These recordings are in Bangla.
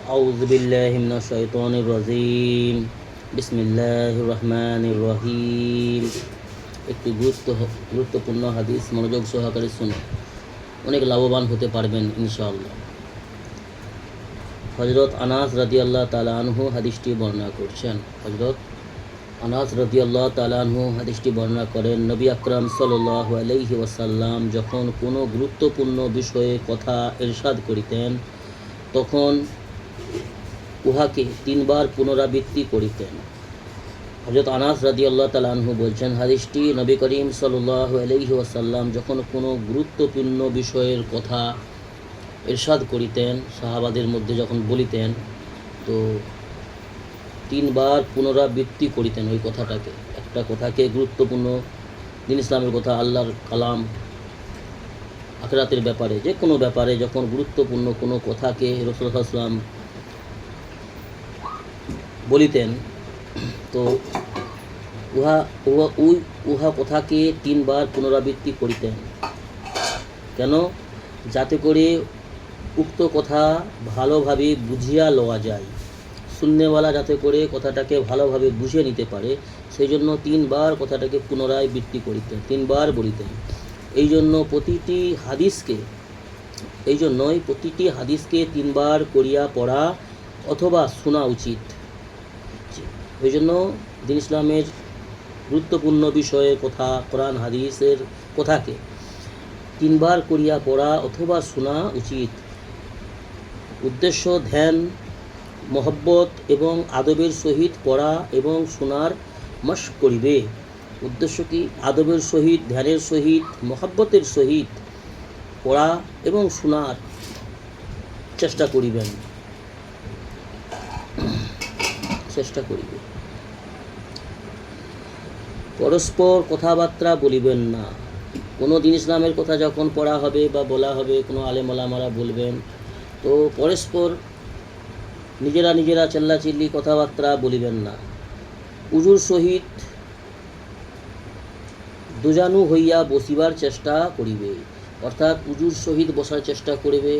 আউযু বিল্লাহি মিনাশ শাইতানির রাজিম। বিসমিল্লাহির রহমানির রহিম। একটি গুরুত্বপূর্ণ হাদিস মনোযোগ সহকারে শুনে অনেক লাভবান হতে পারবেন ইনশাআল্লাহ। হযরত আনাস রাদিয়াল্লাহু তাআলা আনহু হাদিসটি বর্ণনা করছেন। হযরত আনাস রাদিয়াল্লাহু তাআলা আনহু হাদিসটি বর্ণনা করেন, নবী আকরাম সাল্লাল্লাহু আলাইহি ওয়াসাল্লাম যখন কোনো গুরুত্বপূর্ণ বিষয়ে কথা ইরশাদ করিতেন তখন উহাকে তিনবার পুনরাবৃত্তি করিতেন। হযরত আনাস রাদিয়াল্লাহু তাআলা আনহু বলছেন, হাদিসটি নবী করিম সাল্লাল্লাহু আলাইহি ওয়াসাল্লাম যখন কোনো গুরুত্বপূর্ণ বিষয়ের কথা ইরশাদ করিতেন, সাহাবাদের মধ্যে যখন বলিতেন, তো তিনবার পুনরাবৃত্তি করিতেন ওই কথাটাকে। একটা কথাকে গুরুত্বপূর্ণ দিন ইসলামের কথা, আল্লাহর কালাম, আখিরাতের ব্যাপারে, যে কোনো ব্যাপারে যখন গুরুত্বপূর্ণ কোনো কথাকে রাসূল সাল্লাল্লাহু আলাইহি ওয়াসাল্লাম বলিতেন, তো উহা কথাকে তিনবার পুনরাবৃত্তি করিতেন। কেন? যাতে করে উক্ত কথা ভালোভাবে বুঝিয়া লওয়া যায়, শুননেওয়ালা যাতে করে কথাটাকে ভালোভাবে বুঝে নিতে পারে, সেই জন্য তিনবার কথাটাকে পুনরায় বৃত্তি করিতেন, তিনবার বলিতেন। এই জন্যই প্রতিটি হাদিসকে তিনবার করিয়া পড়া অথবা শোনা উচিত। এই জন্য দিন ইসলামের গুরুত্বপূর্ণ বিষয়ের কথা, কোরআন হাদিসের কথাকে তিনবার করিয়া পড়া অথবা শোনা উচিত। উদ্দেশ্য ধ্যান, মহব্বত এবং আদবের সহিত পড়া এবং শোনার মশক করিবে। উদ্দেশ্য কি? আদবের সহিত, ধ্যানের সহিত, মহব্বতের সহিত পড়া এবং শোনার চেষ্টা করিবে। পরস্পর কথাবার্তা বলিবেন না। কোনো দিন ইসলামের কথা যখন পড়া হবে বা বলা হবে, কোনো আলেম ওলামারা বলবেন, তো পরস্পর নিজেরা চিল্লাচিল্লি কথাবার্তা বলিবেন না। উজুর সহিত দুজানু হইয়া বসিবার চেষ্টা করিবে, অর্থাৎ উজুর সহিত বসার চেষ্টা করিবে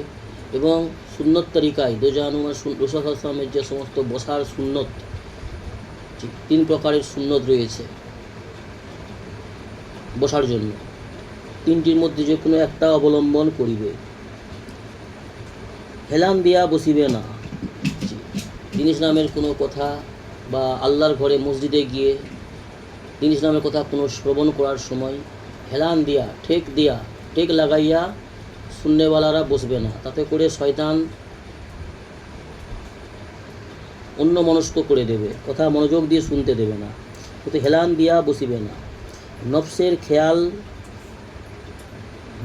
এবং সুন্নত তরিকায় দুজানু রাসূল সাল্লাল্লাহু আলাইহি ওয়াসাল্লামের যে সমস্ত বসার সুন্নত, তিন প্রকারের সুন্নত রয়েছে বসার জন্য, তিনটির মধ্যে যে কোনো একটা অবলম্বন করিবে। হেলান দিয়া বসিবে না। দিন ইসলামের কোনো কথা বা আল্লাহর ঘরে মসজিদে গিয়ে দিন ইসলামের কথা কোনো শ্রবণ করার সময় হেলান দিয়া, ঠেক লাগাইয়া শুননেওয়ালারা বসবে না। তাতে করে শয়তান অন্য মনস্ক করে দেবে, কথা মনোযোগ দিয়ে শুনতে দেবে না। কিন্তু হেলান দিয়া বসিবে না। নফসের খেয়াল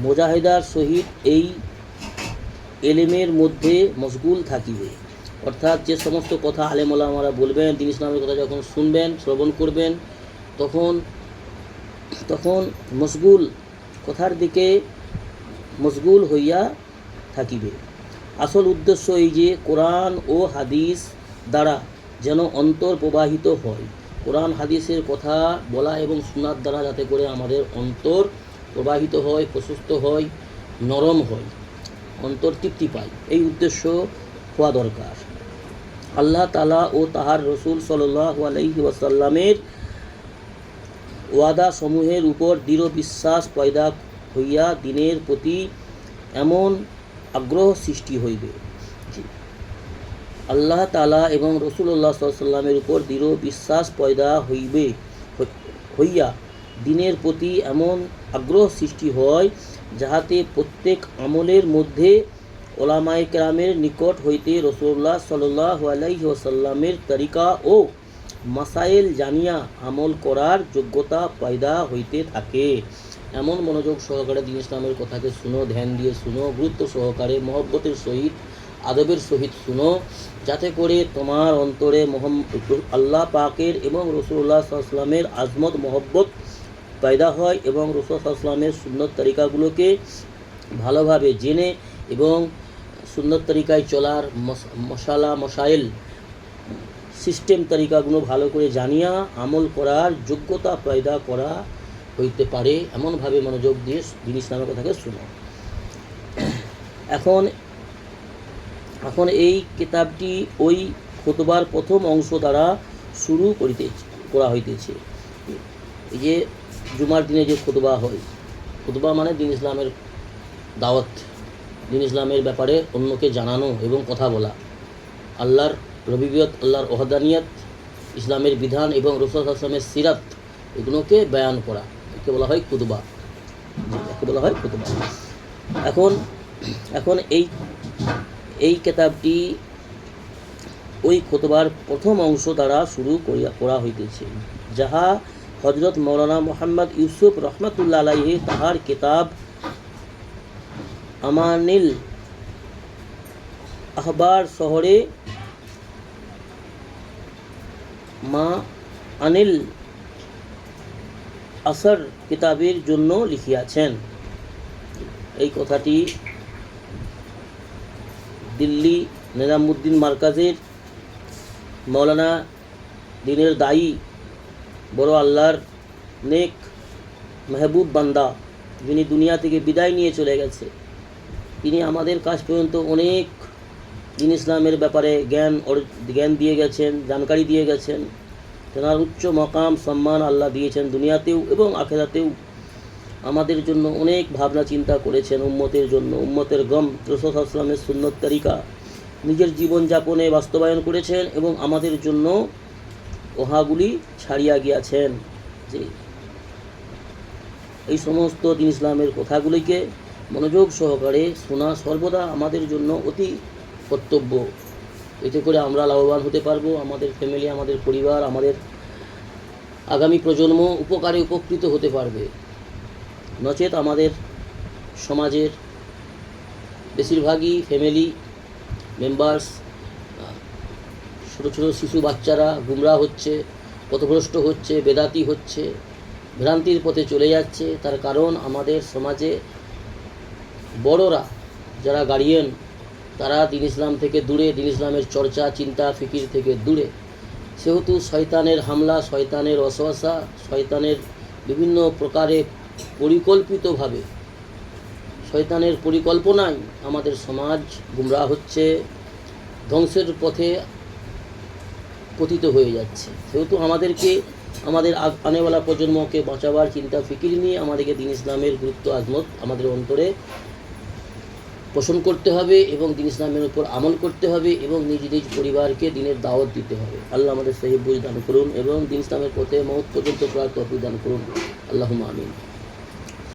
মুজাহিদার সহিত এই এলেমের মধ্যে মশগুল থাকিবে, অর্থাৎ যে সমস্ত কথা আলেম ওলামারা বলবেন, দিন ইসলামের কথা যখন শুনবেন, শ্রবণ করবেন, তখন কথার দিকে মশগুল হইয়া থাকিবে। আসল উদ্দেশ্য এই যে কোরআন ও হাদিস দ্বারা যেন অন্তর প্রবাহিত হয়। কোরআন হাদিসের কথা বলা এবং শোনার দ্বারা যাতে করে আমাদের অন্তর প্রবাহিত হয়, প্রশস্ত হয়, নরম হয়, অন্তর তৃপ্তি পায়, এই উদ্দেশ্য হওয়া দরকার। আল্লাহ তাআলা ও তাহার রসুল সাল্লাল্লাহু আলাইহি ওয়াসাল্লামের ওয়াদা সমূহের উপর দৃঢ় বিশ্বাস পয়দা হইয়া দিনের প্রতি এমন আগ্রহ সৃষ্টি হইবে। আল্লাহ তাআলা এবং রাসূলুল্লাহ সাল্লাল্লাহু আলাইহি ওয়াসাল্লামের উপর দৃঢ় বিশ্বাস পয়দা হইয়া দিনের প্রতি এমন আগ্রহ সৃষ্টি হয়, যাহাতে প্রত্যেক আমলের মধ্যে ওলামায়ে কেরামের নিকট হইতে রাসূলুল্লাহ সাল্লাল্লাহু আলাইহি ওয়াসাল্লামের তরিকা ও মাসাইল জানিয়া আমল করার যোগ্যতা পয়দা হইতে থাকে। এমন মনোযোগ সহকারে দিন ইসলামের কথাকে শুনো, ধ্যান দিয়ে শুনো, গুরুত্ব সহকারে, মহব্বতের সহিত, আদবের সহিত শুনো, যাতে করে তোমার অন্তরে আল্লাহ পাকের এবং রাসূলুল্লাহ সাল্লাল্লাহু আলাইহি ওয়াসাল্লামের আজমত মহব্বত পয়দা হয় এবং রাসূল সাল্লাল্লাহু আলাইহি ওয়াসাল্লামের সুন্নত তরিকাগুলোকে ভালোভাবে জেনে এবং সুন্নত তরিকায় চলার মশাইল সিস্টেম তরিকাগুলো ভালো করে জানিয়া আমল করার যোগ্যতা পয়দা করা হইতে পারে। এমনভাবে মনোযোগ দিয়ে দিন ইসলামের কথাকে শুনো। এখন এখন এই কিতাবটি ওই খুতবার প্রথম অংশ দ্বারা শুরু করা হইতেছে। এই যে জুমার দিনে যে খুতবা হয়, খুতবা মানে দিন ইসলামের দাওয়াত, দিন ইসলামের ব্যাপারে অন্যকে জানানো এবং কথা বলা, আল্লাহর রবিবিয়ত, আল্লাহর ওহদানিয়ত, ইসলামের বিধান এবং রাসূল সাল্লাল্লাহু আলাইহি ওয়াসাল্লামের সিরাত, এগুলোকে বয়ান করা, একে বলা হয় খুতবা, একে বলা হয় খুতবা। এখন এই কিতাবটি ওই খুতবার প্রথম অংশ দ্বারা শুরু করা হইতেছে, যাহা হযরত মাওলানা মুহাম্মদ ইউসুফ রহমাতুল্লাহ আলাইহি তাহার কিতাব আমানিল আহবার শহরে মা আনিল আসর কিতাবের জন্য লিখিয়াছেন। এই কথাটি দিল্লি নিজামুদ্দিন মার্কাজের মৌলানা দিনের দায়ী, বড় আল্লাহর নেক মেহবুব বান্দা, যিনি দুনিয়া থেকে বিদায় নিয়ে চলে গেছে, তিনি আমাদের কাছ পর্যন্ত অনেক দিন ইসলামের ব্যাপারে জ্ঞান দিয়ে গেছেন, জানকারি দিয়ে গেছেন। তেনার উচ্চ মকাম সম্মান আল্লাহ দিয়েছেন দুনিয়াতেও এবং আখেরাতেও। আমাদের জন্য অনেক ভাবনা চিন্তা করেছেন, উম্মতের জন্য, উম্মতের গম, রাসূল সাল্লাল্লাহু আলাইহি ওয়াসাল্লামের সুন্নত তরিকা নিজের জীবনযাপনে বাস্তবায়ন করেছেন এবং আমাদের জন্য ওহাগুলি ছাড়িয়া গিয়াছেন। যে এই সমস্ত দিন ইসলামের কথাগুলিকে মনোযোগ সহকারে শোনা সর্বদা আমাদের জন্য অতি কর্তব্য। এতে করে আমরা লাভবান হতে পারবো, আমাদের ফ্যামিলি, আমাদের পরিবার, আমাদের আগামী প্রজন্ম উপকারে উপকৃত হতে পারবে। নচেত আমাদের সমাজের বেশিরভাগই ফ্যামিলি মেম্বার্স, ছোটো ছোটো শিশু বাচ্চারা গুমরা হচ্ছে, পথভ্রষ্ট হচ্ছে, বেদাতি হচ্ছে, ভ্রান্তির পথে চলে যাচ্ছে। তার কারণ আমাদের সমাজে বড়রা, যারা গার্ডিয়ান, তারা দিন ইসলাম থেকে দূরে, দিন ইসলামের চর্চা, চিন্তা, ফিকির থেকে দূরে। সেহেতু শয়তানের হামলা, শয়তানের ওয়াসওয়াসা, শয়তানের বিভিন্ন প্রকারে পরিকল্পিতভাবে, শয়তানের পরিকল্পনায় আমাদের সমাজ গুমরাহ হচ্ছে, ধ্বংসের পথে পতিত হয়ে যাচ্ছে। সেহেতু আমাদেরকে আমাদের আনেওয়ালা প্রজন্মকে বাঁচাবার চিন্তা ফিকির নিয়ে আমাদেরকে দিন ইসলামের গুরুত্ব আজমত আমাদের অন্তরে পোষণ করতে হবে এবং দিন ইসলামের উপর আমল করতে হবে এবং নিজ নিজ পরিবারকে দিনের দাওয়াত দিতে হবে। আল্লাহ আমাদের সহিহ বুঝ দান করুন এবং দিন ইসলামের পথে মওত পর্যন্ত চলার তৌফিক দান করুন। আল্লাহুম্মা আমিন।